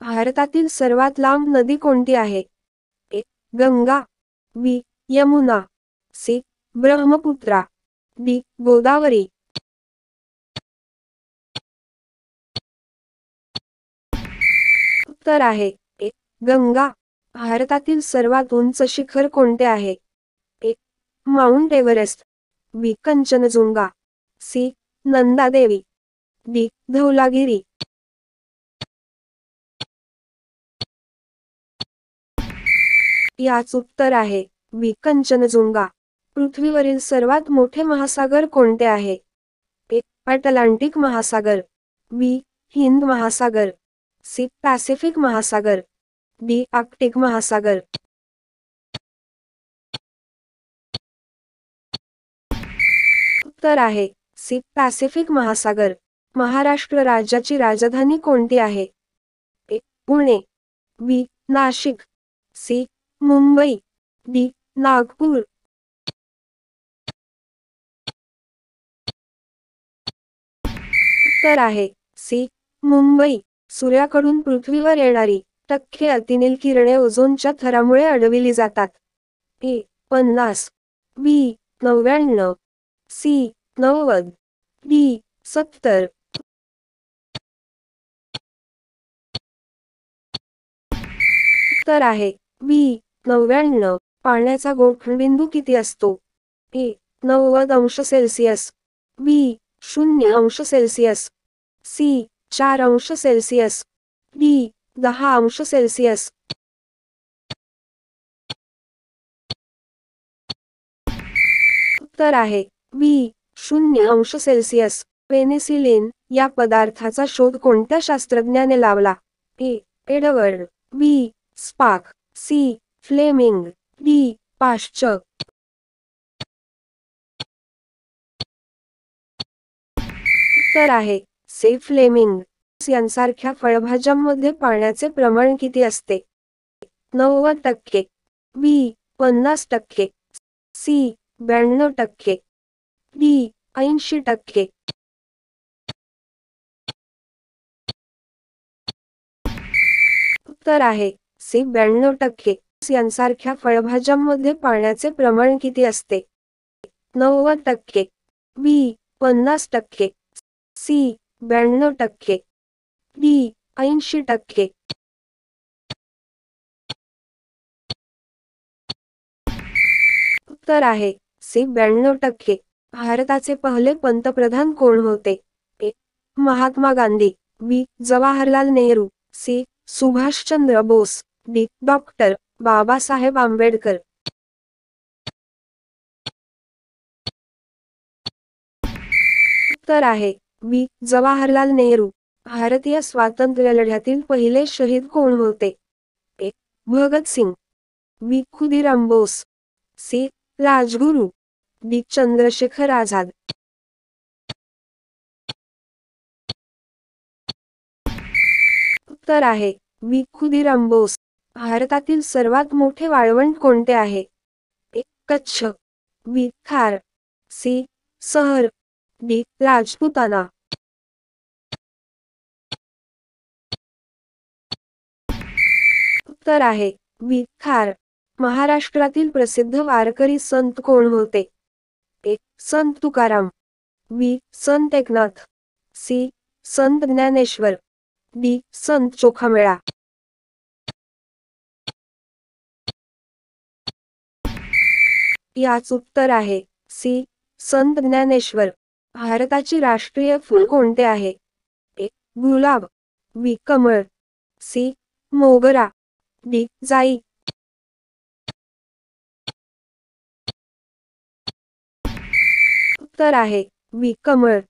भारतातील सर्वात लांब नदी कोणती आहे? ए. गंगा, बी. यमुना, सी. ब्रह्मपुत्रा, डी. गोदावरी. उत्तर आहे ए. गंगा. भारतातील सर्वात उंच शिखर कोणते आहे? ए. माउंट एव्हरेस्ट, बी. कंचनजुंगा, सी. नंदा देवी, डी. धौलागिरी. याच उत्तर आहे बी. कंचनजुंगा. पृथ्वीवरील सर्वात मोठे महासागर कोणते आहे? ए. अटलांटिक महासागर, बी. हिंद महासागर, सी. पॅसिफिक महासागर, डी. आर्क्टिक महासागर. उत्तर आहे सी. पॅसिफिक महासागर. महाराष्ट्र राज्याची राजधानी कोणती आहे? ए. पुणे, बी. नाशिक, सी. मुंबई, डी. नागपूर. उत्तर आहे सी. मुंबई. सूर्याकडून पृथ्वीवर येणारी टक्के अतिनील किरणे ओझोनच्या थरामुळे अडविली जातात. ए. 50, बी. 99, सी. 90, डी. 70. उत्तर आहे बी. 99. पाण्याचा गोठणबिंदू किती असतो? ए. 90 अंश सेल्सिअस, बी. 0 अंश सेल्सिअस, सी. 4 अंश सेल्सिअस, डी. 10 अंश सेल्सिअस. उत्तर आहे बी. 0 अंश सेल्सिअस. पेनिसिलिन या पदार्थाचा शोध कोणत्या शास्त्रज्ञाने लावला? A. Edward, B. Spark, C. Fleming, D. Pasteur. उत्तर आहे सी. फ्लेमिंग. यांसारख्या फळभाज्यांमध्ये पाण्याचे प्रमाण किती असते? 90%, बी. 50%, सी. 92%, डी. 80%. उत्तर आहे सी. 92%. यांसारख्या फळभाज्यांमध्ये पाण्याचे प्रमाण किती असते? 90%, बी. 50%, सी. 92%, डी. 80%. उत्तर आहे सी. 92%. भारताचे पहिले पंतप्रधान कोण होते? A. Mahatma Gandhi, B. Jawaharlal Nehru, C. Subhashchandra Bose, D. Doctor Babasaheb Ambedkar. उत्तर आहे बी. जवाहरलाल नेहरू. भारतीय स्वातंत्र्य लढ्यातील पहिले शहीद कोण होते? ए. भगत सिंग, बी. खुदीराम बोस, सी. राजगुरू, डी. चंद्रशेखर आझाद. उत्तर आहे बी. खुदीराम बोस. भारतातील सर्वात मोठे वाळवंट कोणते आहे? ए. कच्छ, बी. थार, सी. सहर, डी. राजपुताना. उत्तर आहे बी. थार. महाराष्ट्रातील प्रसिद्ध वारकरी संत कोण होते? ए. संत तुकाराम, बी. संत एकनाथ, सी. संत ज्ञानेश्वर, डी. संत चोखामेळा. याच उत्तर आहे सी. संत ज्ञानेश्वर. भारताची राष्ट्रीय फूल कोणते आहे? ए. गुलाब, बी. कमळ, सी. मोगरा, डी. जाई. उत्तर आहे बी. कमळ.